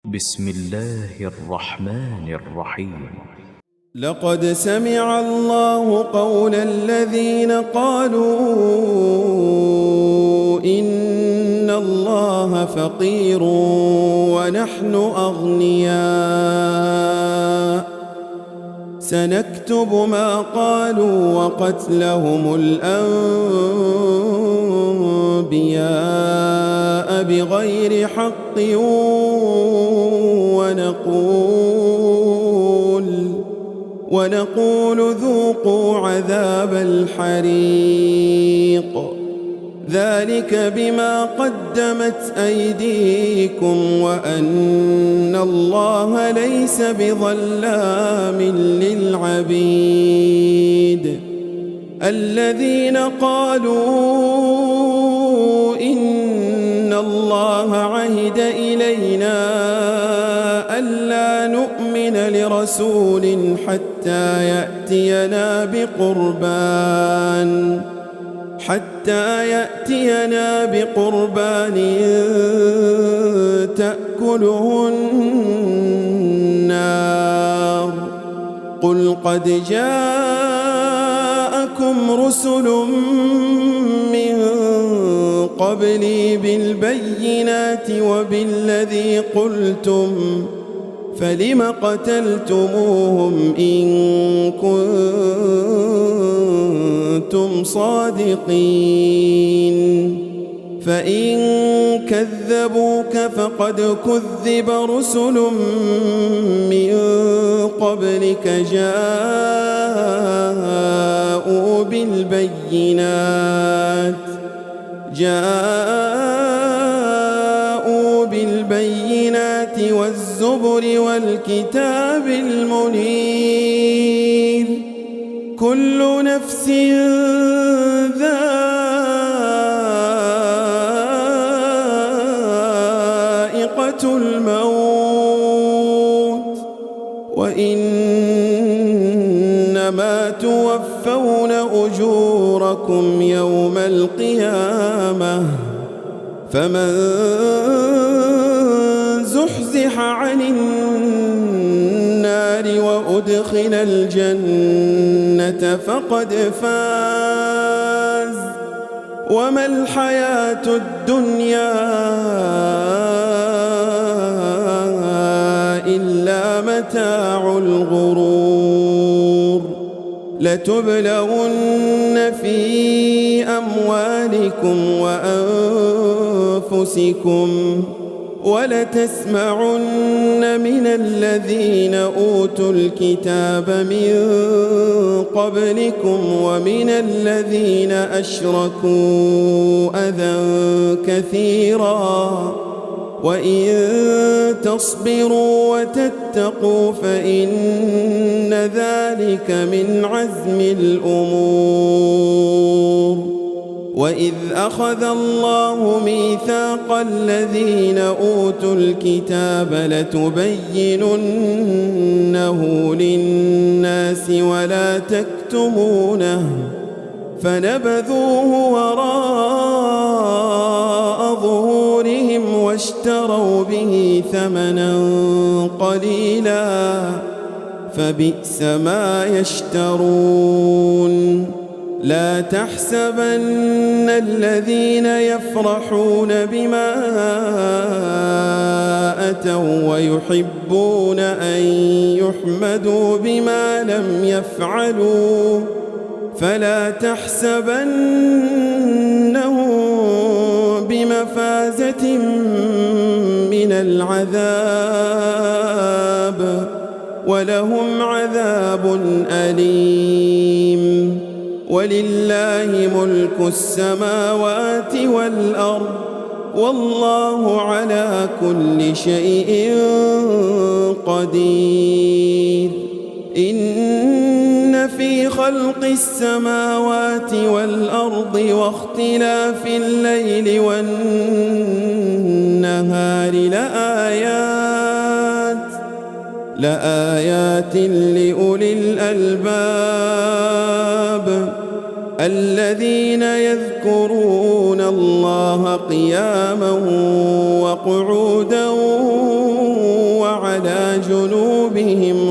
بسم الله الرحمن الرحيم. لقد سمع الله قول الذين قالوا إن الله فقير ونحن أغنياء سنكتب ما قالوا وقتلهم الأنبياء بغير حق ونقول ذوقوا عذاب الحريق ذلك بما قدمت أيديكم وأن الله ليس بظلام للعبيد. الذين قالوا إن الله عهد إلينا ألا نؤمن لرسول حتى يأتينا بقربان تأكله النار قل قد جاءكم رسل من قبلي بالبينات وبالذي قلتم فلم قتلتموهم إن كنتم صادقين فإن كذبوك فقد كذب رسل من قبلك جاءوا بالبينات والزبر والكتاب المنير كل نفس ذائقة الموت وإنما توفون أجوركم يوم القيامة فمن زحزح عن النار وأدخل الجنة فقد فاز وما الحياة الدنيا إلا متاع الغرور. لتبلغن في أموالكم وأنفسكم ولتسمعن من الذين أوتوا الكتاب من قبلكم ومن الذين أشركوا أذى كثيرا وإن تصبروا وتتقوا فإن ذلك من عزم الأمور. وإذ أخذ الله ميثاق الذين أوتوا الكتاب لتبيننه للناس ولا تكتمونه فنبذوه وراء ظهورهم واشتروا به ثمنا قليلا فبئس ما يشترون. لا تحسبن الذين يفرحون بما أتوا ويحبون أن يحمدوا بما لم يفعلوا فلا تحسبنهم بمفازة من العذاب ولهم عذاب أليم. ولله ملك السماوات والأرض والله على كل شيء قدير. إن في خلق السماوات والأرض واختلاف الليل والنهار لآيات لأولي الألباب الذين يذكرون الله قياما وقعودا على جنوبهم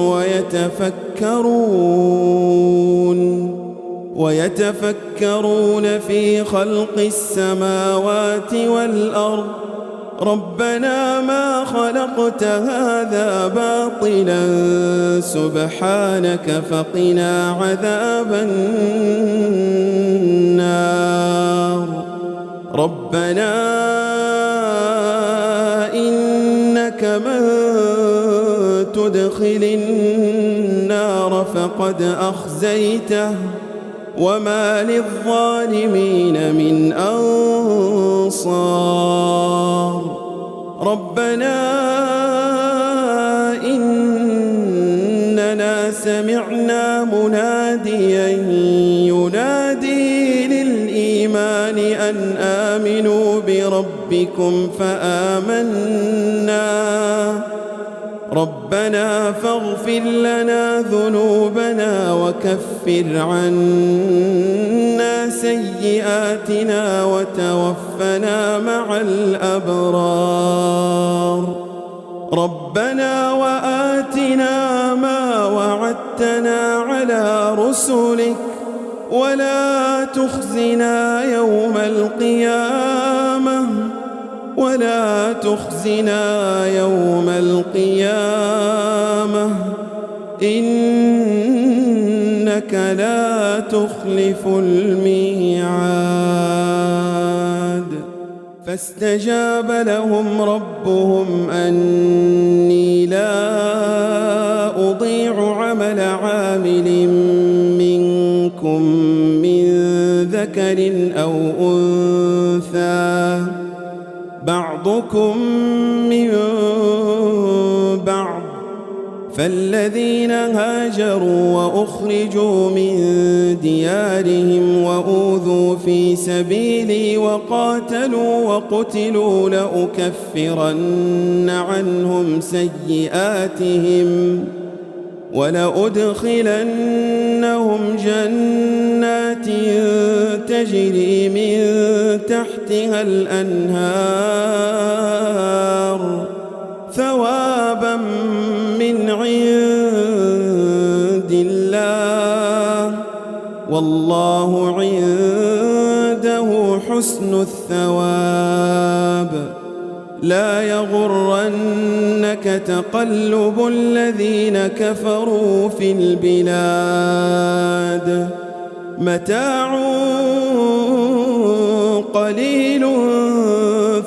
ويتفكرون في خلق السماوات والأرض ربنا ما خلقت هذا باطلا سبحانك فقنا عذاب النار ربنا إنك من تدخل النار فقد أخزيته وما للظالمين من أنصار ربنا إننا سمعنا مناديا ينادي للإيمان أن آمنوا بربكم فآمنا ربنا فاغفر لنا ذنوبنا وكفر عنا سيئاتنا وتوفنا مع الأبرار ربنا وآتنا ما وعدتنا على رسلك ولا تخزنا يوم القيامة إنك لا تخلف الميعاد فاستجاب لهم ربهم أني لا أضيع عمل عامل منكم من ذكر أو أنثى بعضكم من بعض فالذين هاجروا وأخرجوا من ديارهم وأوذوا في سبيلي وقاتلوا وقتلوا لأكفرن عنهم سيئاتهم ولأدخلنهم جنات تجري من تحتها الأنهار ثوابا من عند الله والله عنده حسن الثواب لا يغرنك تقلب الذين كفروا في البلاد متاع قليل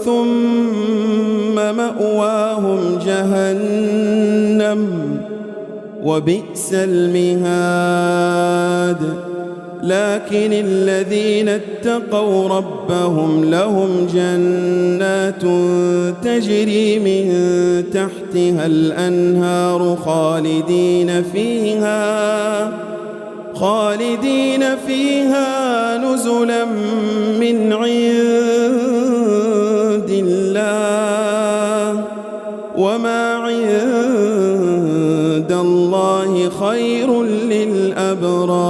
ثم مأواهم جهنم وبئس المهاد لكن الذين اتقوا ربهم لهم جنات تجري من تحتها الأنهار خالدين فيها نزلا من عند الله وما عند الله خير للأبرار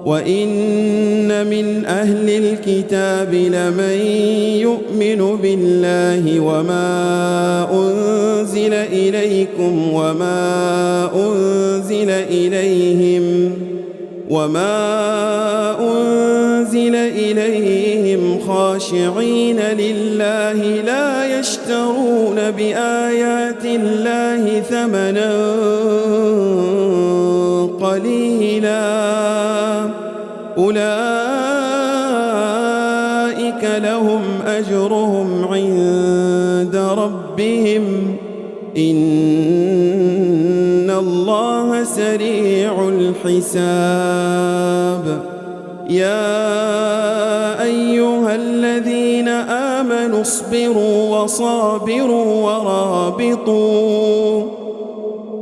وإن من أهل الكتاب لمن يؤمن بالله وما أنزل إليكم وما أنزل إليهم خاشعين لله لا يشترون بآيات الله ثمنا قليلا أولئك لهم أجرهم عند ربهم إن الله سريع الحساب يا أيها الذين آمنوا اصبروا وصابروا ورابطوا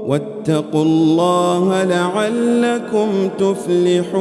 واتقوا الله لعلكم تفلحون